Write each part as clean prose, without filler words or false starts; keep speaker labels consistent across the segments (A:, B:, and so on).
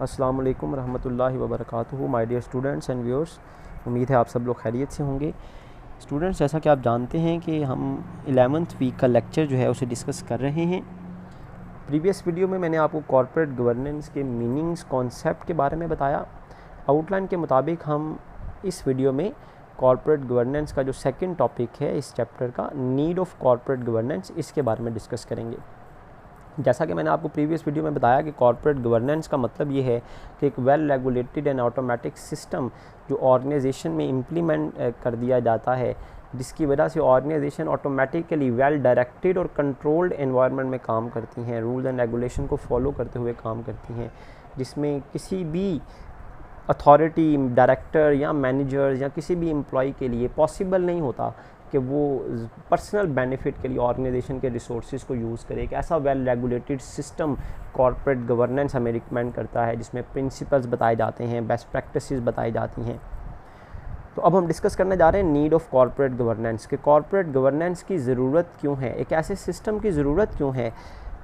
A: अस्सलाम वालेकुम रहमतुल्लाहि व बरकातुहू। My dear students and viewers, उम्मीद है आप सब लोग खैरियत से होंगे। स्टूडेंट्स, जैसा कि आप जानते हैं कि हम 11th वीक का लेक्चर जो है उसे डिस्कस कर रहे हैं। प्रीवियस वीडियो में मैंने आपको कॉर्पोरेट गवर्नेंस के मीनिंग्स, कॉन्सेप्ट के बारे में बताया। आउटलाइन के मुताबिक हम इस वीडियो में कॉर्पोरेट गवर्नेंस का जो सेकंड टॉपिक है इस चैप्टर का, नीड ऑफ कॉर्पोरेट गवर्नेंस, इसके बारे में डिस्कस करेंगे। जैसा कि मैंने आपको प्रीवियस वीडियो में बताया कि कॉर्पोरेट गवर्नेंस का मतलब ये है कि एक well regulated and automatic system जो ऑर्गेनाइजेशन में इम्प्लीमेंट कर दिया जाता है, जिसकी वजह से ऑर्गेनाइजेशन ऑटोमेटिकली वेल डायरेक्टेड और कंट्रोल्ड एनवायरनमेंट में काम करती हैं, रूल्स एंड रेगुलेशन को फॉलो करते हुए काम करती हैं, जिसमें किसी भी अथॉरिटी, डायरेक्टर या मैनेजर या किसी भी एम्प्लॉय के लिए पॉसिबल नहीं होता कि वो पर्सनल बेनिफिट के लिए ऑर्गेनाइजेशन के रिसोर्सेज को यूज़ करे। एक ऐसा well regulated system corporate governance हमें रिकमेंड करता है, जिसमें प्रिंसिपल्स बताए जाते हैं, बेस्ट प्रैक्टिसेस बताई जाती हैं। तो अब हम डिस्कस करने जा रहे हैं नीड ऑफ कॉर्पोरेट गवर्नेंस, कि कॉर्पोरेट गवर्नेंस की ज़रूरत क्यों है, एक ऐसे सिस्टम की ज़रूरत क्यों है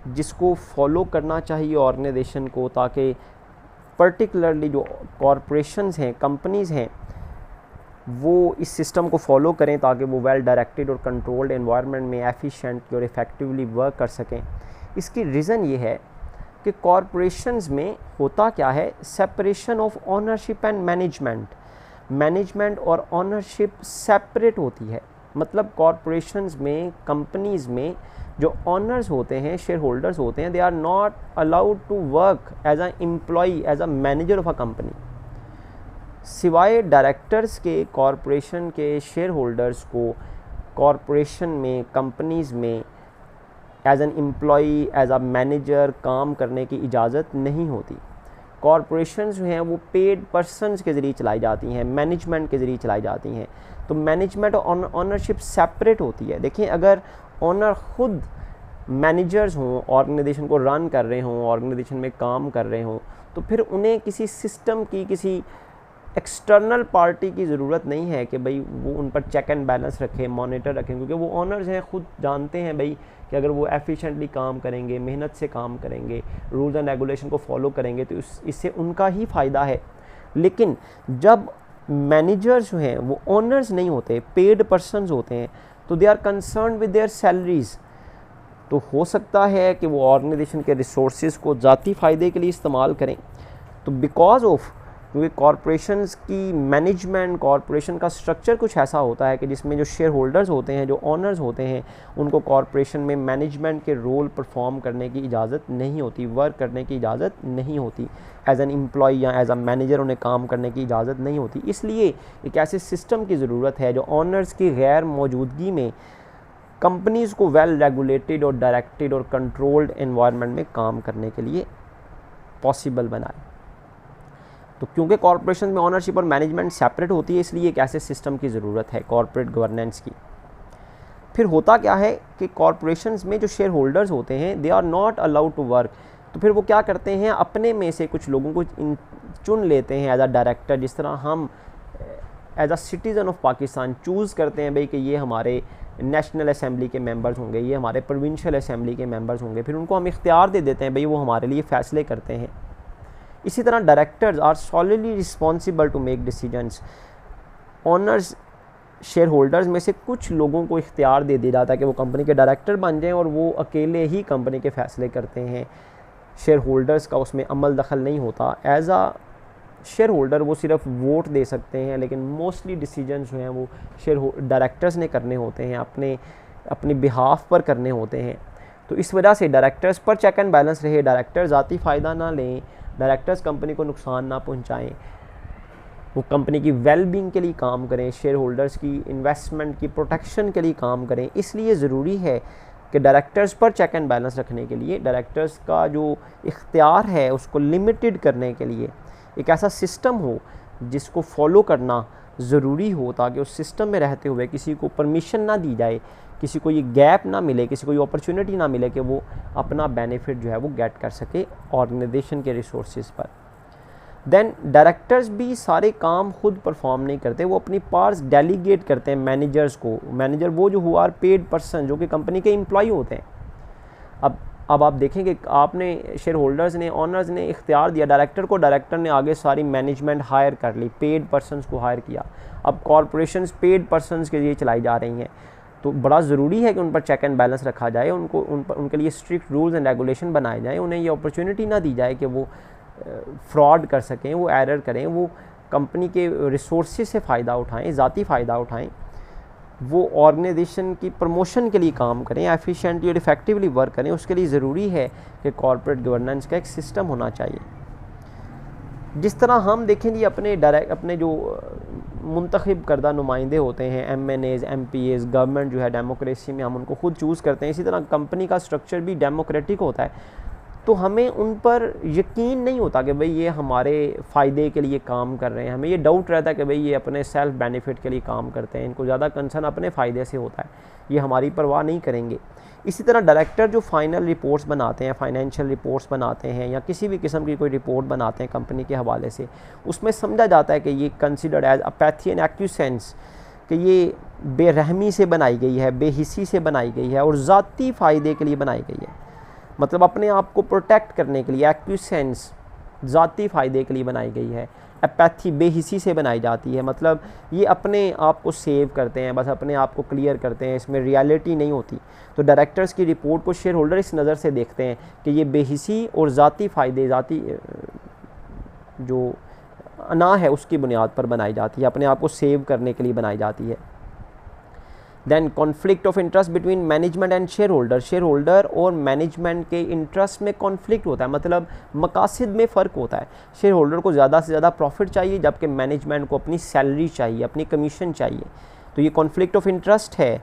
A: जिसको फॉलो करना चाहिए ऑर्गेनाइजेशन को, ताकि पर्टिकुलरली जो कॉरपोरेशंस हैं, कंपनीज़ हैं, वो इस सिस्टम को फॉलो करें ताकि वो वेल डायरेक्टेड और कंट्रोल्ड एनवायरनमेंट में एफिशिएंटली और इफ़ेक्टिवली वर्क कर सकें। इसकी रीज़न ये है कि कॉरपोरेशंस में होता क्या है, separation of ownership and management और ओनरशिप सेपरेट होती है। मतलब कॉरपोरेशंस में, कंपनीज़ में जो ऑनर्स होते हैं, शेयर होल्डर्स होते हैं, they are not allowed to work as a employee, as a manager of a company. सिवाय डायरेक्टर्स के कॉरपोरेशन के शेयर होल्डर्स को कॉरपोरेशन में, कंपनीज़ में as an employee, as a manager काम करने की इजाज़त नहीं होती। कॉरपोरेशंस जो हैं वो पेड पर्सनस के ज़रिए चलाई जाती हैं, मैनेजमेंट के ज़रिए चलाई जाती हैं। तो मैनेजमेंट और ऑनरशिप सेपरेट होती है। देखिए, अगर ऑनर खुद मैनेजर्स हों, ऑर्गेनाइजेशन को रन कर रहे हों, ऑर्गेनाइजेशन में काम कर रहे हों, तो फिर उन्हें किसी सिस्टम की, किसी एक्सटर्नल पार्टी की ज़रूरत नहीं है कि भाई वो उन पर चेक एंड बैलेंस रखें, मॉनिटर रखें, क्योंकि वो ऑनर्स हैं, खुद जानते हैं भाई कि अगर वो एफिशिएंटली काम करेंगे, मेहनत से काम करेंगे, रूल्स एंड रेगुलेशन को फॉलो करेंगे, तो इससे उनका ही फ़ायदा है। लेकिन जब मैनेजर्स जो हैं वो ऑनर्स नहीं होते, पेड पर्सनस होते हैं, तो they are concern with their salaries. तो हो सकता है कि वो ऑर्गेनाइजेशन के रिसोर्सेज को ज़ाती फ़ायदे के लिए इस्तेमाल करें। तो बिकॉज ऑफ, क्योंकि कॉरपोरेशंस की मैनेजमेंट, कॉरपोरेशन का स्ट्रक्चर कुछ ऐसा होता है कि जिसमें जो शेयर होल्डर्स होते हैं, जो ऑनर्स होते हैं, उनको कॉरपोरेशन में मैनेजमेंट के रोल परफॉर्म करने की इजाज़त नहीं होती, वर्क करने की इजाज़त नहीं होती, एज एन एम्प्लॉय या एज अ मैनेजर उन्हें काम करने की इजाज़त नहीं होती। इसलिए एक ऐसे सिस्टम की ज़रूरत है जो ऑनर्स की गैर मौजूदगी में कंपनीज़ को वेल रेगुलेटेड और डायरेक्टेड और कंट्रोल्ड एनवायरनमेंट में काम करने के लिए पॉसिबल बनाए। तो क्योंकि कॉरपोरेशन में ऑनरशिप और मैनेजमेंट सेपरेट होती है, इसलिए एक ऐसे सिस्टम की ज़रूरत है कॉरपोरेट गवर्नेंस की। फिर होता क्या है कि कॉरपोरेशंस में जो शेयर होल्डर्स होते हैं, they are not allowed to work. तो फिर वो क्या करते हैं, अपने में से कुछ लोगों को चुन लेते हैं एज अ डायरेक्टर। जिस तरह हम as a citizen of Pakistan choose करते हैं भाई कि ये हमारे नेशनल असेंबली के मेंबर्स होंगे, ये हमारे प्रोविंशियल असेंबली के मेंबर्स होंगे, फिर उनको हम इख्तियार दे देते हैं भाई वो हमारे लिए फ़ैसले करते हैं। इसी तरह directors are solidly responsible to make decisions. Owners, share holders में से कुछ लोगों को इख्तियार दे दिया जाता है कि वो कंपनी के डायरेक्टर बन जाएं और वो अकेले ही कंपनी के फ़ैसले करते हैं। शेयर होल्डर्स का उसमें अमल दखल नहीं होता। एज आ शेयर होल्डर वो सिर्फ वोट दे सकते हैं, लेकिन मोस्टली डिसीजंस जो हैं वो डायरेक्टर्स ने करने होते हैं, अपने बिहाफ पर करने होते हैं। तो इस वजह से डायरेक्टर्स पर चेक एंड बैलेंस रहे, डायरेक्टर ज़ाती फ़ायदा ना लें, डायरेक्टर्स कंपनी को नुकसान ना पहुंचाएं, वो कंपनी की वेलबींग के लिए काम करें, शेयर होल्डर्स की इन्वेस्टमेंट की प्रोटेक्शन के लिए काम करें। इसलिए ज़रूरी है कि डायरेक्टर्स पर चेक एंड बैलेंस रखने के लिए, डायरेक्टर्स का जो इख्तियार है उसको लिमिटेड करने के लिए एक ऐसा सिस्टम हो जिसको फॉलो करना ज़रूरी हो, ताकि उस सिस्टम में रहते हुए किसी को परमिशन ना दी जाए, किसी को ये गैप ना मिले, किसी को ये अपॉर्चुनिटी ना मिले कि वो अपना बेनिफिट जो है वो गेट कर सके ऑर्गेनाइजेशन के रिसोर्सेज पर। देन डायरेक्टर्स भी सारे काम खुद परफॉर्म नहीं करते, वो अपनी पार्ट्स डेलीगेट करते हैं मैनेजर्स को। मैनेजर वो जो हुआ पेड पर्सन, जो कि कंपनी के एम्प्लॉय होते हैं। अब अब आप देखें कि आपने शेयर होल्डर्स ने, ऑनर्स ने इख्तियार दिया डायरेक्टर को, डायरेक्टर ने आगे सारी मैनेजमेंट हायर कर ली, पेड पर्सनस को हायर किया। अब कॉरपोरेशंस पेड पर्सनस के लिए चलाई जा रही हैं, तो बड़ा ज़रूरी है कि उन पर चेक एंड बैलेंस रखा जाए, उनके लिए स्ट्रिक्ट रूल्स एंड रेगुलेशन बनाए जाएँ, उन्हें ये अपॉर्चुनिटी ना दी जाए कि वो फ्रॉड कर सकें, वो एरर करें, वो कंपनी के रिसोर्सेज से फ़ायदा उठाएँ, ज़ाती फ़ायदा उठाएँ, वो ऑर्गेनाइजेशन की प्रमोशन के लिए काम करें, एफिशिएंटली और इफ़ेक्टिवली वर्क करें। उसके लिए ज़रूरी है कि कॉर्पोरेट गवर्नेंस का एक सिस्टम होना चाहिए। जिस तरह हम देखें जी अपने जो मुंतखब करदा नुमाइंदे होते हैं, MNAs, MPAs, गवर्नमेंट जो है डेमोक्रेसी में हम उनको खुद चूज़ करते हैं, इसी तरह कंपनी का स्ट्रक्चर भी डेमोक्रेटिक होता है। तो हमें उन पर यकीन नहीं होता कि भाई ये हमारे फ़ायदे के लिए काम कर रहे हैं, हमें ये डाउट रहता है कि भाई ये अपने सेल्फ बेनिफिट के लिए काम करते हैं, इनको ज़्यादा कंसर्न अपने फ़ायदे से होता है, ये हमारी परवाह नहीं करेंगे। इसी तरह डायरेक्टर जो फाइनल रिपोर्ट्स बनाते हैं, फाइनेंशियल रिपोर्ट्स बनाते हैं या किसी भी किस्म की कोई रिपोर्ट बनाते हैं कंपनी के हवाले से, उसमें समझा जाता है कि ये considered as apathy and acquiescence, कि ये बेरहमी से बनाई गई है, बेहिसी से बनाई गई है और ज़ाती फ़ायदे के लिए बनाई गई है। मतलब अपने आप को प्रोटेक्ट करने के लिए, एक्यूसेंस ज़ाती फ़ायदे के लिए बनाई गई है। अपैथी बेहिसी से बनाई जाती है, मतलब ये अपने आप को सेव करते हैं, बस अपने आप को क्लियर करते हैं, इसमें रियलिटी नहीं होती। तो डायरेक्टर्स की रिपोर्ट को शेयर होल्डर इस नज़र से देखते हैं कि ये बेहिसी और ज़ाती फ़ायदे, ज़ाती जो अना है उसकी बुनियाद पर बनाई जाती है, अपने आप को सेव करने के लिए बनाई जाती है। Then conflict of interest between management and share holder, share holder और मैनेजमेंट के इंटरेस्ट में कॉन्फ्लिक्ट होता है, मतलब मकासद में फ़र्क होता है। शेयर होल्डर को ज़्यादा से ज़्यादा प्रॉफिट चाहिए, जबकि मैनेजमेंट को अपनी सैलरी चाहिए, अपनी कमीशन चाहिए। तो ये कॉन्फ्लिक्ट ऑफ इंटरेस्ट है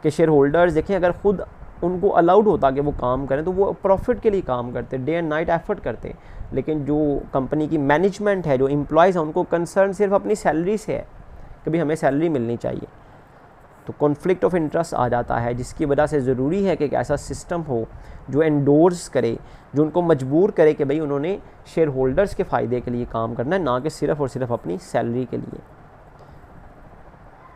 A: कि शेयर होल्डर्स देखें, अगर ख़ुद उनको अलाउड होता कि वो काम करें तो वो प्रॉफिट के लिए काम करते, डे एंड नाइट एफर्ट करते, लेकिन जो कंपनी की मैनेजमेंट है, जो एम्प्लॉयज़ हैं, उनको कंसर्न सिर्फ अपनी सैलरी से है कि भाई हमें सैलरी मिलनी चाहिए। तो कॉन्फ्लिक्ट ऑफ इंटरेस्ट आ जाता है, जिसकी वजह से ज़रूरी है कि एक ऐसा सिस्टम हो जो एंडोर्स करे, जो उनको मजबूर करे कि भाई उन्होंने शेयर होल्डर्स के फ़ायदे के लिए काम करना है, ना कि सिर्फ़ और सिर्फ अपनी सैलरी के लिए।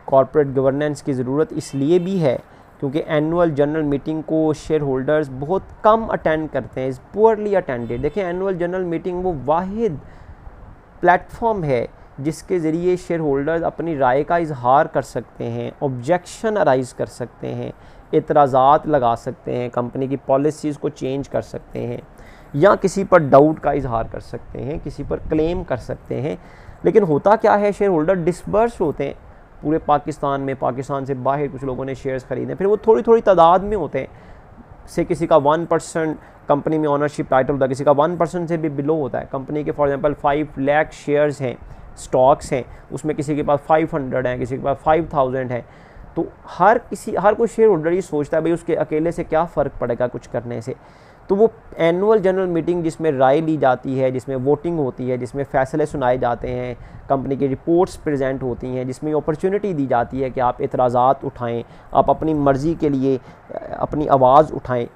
A: कॉर्पोरेट गवर्नेंस की ज़रूरत इसलिए भी है क्योंकि एनुअल जनरल मीटिंग को शेयर होल्डर्स बहुत कम अटेंड करते हैं, इज़ पुअरली अटेंडेड। देखें, एनुअल जनरल मीटिंग वो वाहिद प्लेटफॉर्म है जिसके ज़रिए शेयर होल्डर्स अपनी राय का इजहार कर सकते हैं, ऑब्जेक्शन अराइज़ कर सकते हैं, एतराज़ात लगा सकते हैं, कंपनी की पॉलिसीज़ को चेंज कर सकते हैं, या किसी पर डाउट का इजहार कर सकते हैं, किसी पर क्लेम कर सकते हैं। लेकिन होता क्या है, शेयर होल्डर डिस्पर्स होते हैं पूरे पाकिस्तान में, पाकिस्तान से बाहर कुछ लोगों ने शेयर्स ख़रीदे, फिर वो थोड़ी थोड़ी तादाद में होते हैं, से किसी का 1% कंपनी में ऑनरशिप टाइटल होता है, किसी का 1% से भी बिलो होता है। कंपनी के फॉर एग्जांपल 5 लाख शेयर्स हैं, स्टॉक्स हैं, उसमें किसी के पास 500 हैं, किसी के पास 5000 हैं। तो हर कोई शेयर होल्डर ये सोचता है भाई उसके अकेले से क्या फ़र्क पड़ेगा कुछ करने से। तो वो एनुअल जनरल मीटिंग जिसमें राय ली जाती है, जिसमें वोटिंग होती है, जिसमें फ़ैसले सुनाए जाते हैं, कंपनी की रिपोर्ट्स प्रेजेंट होती हैं, जिसमें अपॉर्चुनिटी दी जाती है कि आप एतराज़ात उठाएं, आप अपनी मर्ज़ी के लिए अपनी आवाज़ उठाएं,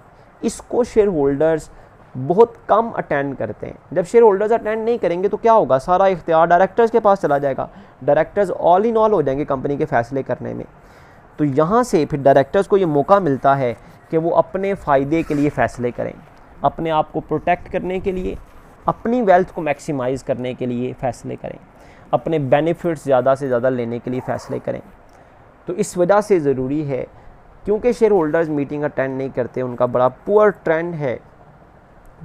A: इसको शेयर होल्डर्स बहुत कम अटेंड करते हैं। जब शेयर होल्डर्स अटेंड नहीं करेंगे तो क्या होगा, सारा इख्तियार डायरेक्टर्स के पास चला जाएगा, डायरेक्टर्स ऑल इन ऑल हो जाएंगे कंपनी के फ़ैसले करने में। तो यहाँ से फिर डायरेक्टर्स को ये मौका मिलता है कि वो अपने फ़ायदे के लिए फ़ैसले करें, अपने आप को प्रोटेक्ट करने के लिए, अपनी वेल्थ को मैक्सिमाइज़ करने के लिए फ़ैसले करें, अपने बेनिफिट्स ज़्यादा से ज़्यादा लेने के लिए फ़ैसले करें। तो इस वजह से ज़रूरी है, क्योंकि शेयर होल्डर्स मीटिंग अटेंड नहीं करते, उनका बड़ा पुअर ट्रेंड है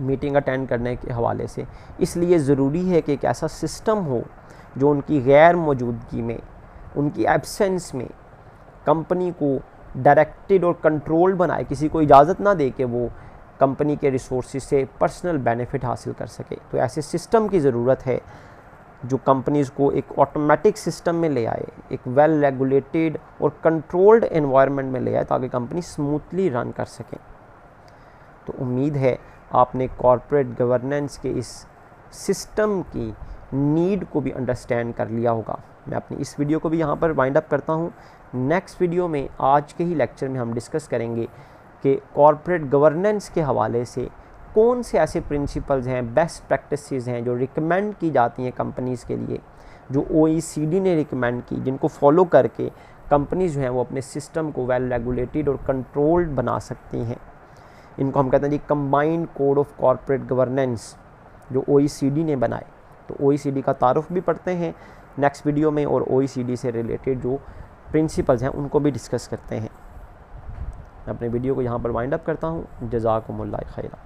A: मीटिंग अटेंड करने के हवाले से, इसलिए ज़रूरी है कि एक ऐसा सिस्टम हो जो उनकी गैर मौजूदगी में, उनकी एब्सेंस में कंपनी को डायरेक्टेड और कंट्रोल्ड बनाए, किसी को इजाज़त ना दे कि वो कंपनी के रिसोर्सेज से पर्सनल बेनिफिट हासिल कर सके। तो ऐसे सिस्टम की ज़रूरत है जो कंपनीज़ को एक ऑटोमेटिक सिस्टम में ले आए, एक वेल रेगुलेटेड और कंट्रोल्ड एनवायरनमेंट में ले आए, ताकि कंपनी स्मूथली रन कर सकें। तो उम्मीद है आपने कॉर्पोरेट गवर्नेंस के इस सिस्टम की नीड को भी अंडरस्टैंड कर लिया होगा। मैं अपनी इस वीडियो को भी यहाँ पर वाइंड अप करता हूँ। नेक्स्ट वीडियो में, आज के ही लेक्चर में हम डिस्कस करेंगे कि कॉर्पोरेट गवर्नेंस के हवाले से कौन से ऐसे प्रिंसिपल्स हैं, बेस्ट प्रैक्टिसेस हैं जो रिकमेंड की जाती हैं कंपनीज़ के लिए, जो OECD ने रिकमेंड की, जिनको फॉलो करके कंपनीज़ जो हैं वो अपने सिस्टम को वेल रेगुलेटेड और कंट्रोल्ड बना सकती हैं। इनको हम कहते हैं जी combined code of corporate governance जो OECD ने बनाए। तो OECD का तारुफ भी पढ़ते हैं नेक्स्ट वीडियो में, और OECD से रिलेटेड जो प्रिंसिपल्स हैं उनको भी डिस्कस करते हैं। मैं अपने वीडियो को यहाँ पर वाइंड अप करता हूँ। जज़ाकुमुल्लाह खैरा।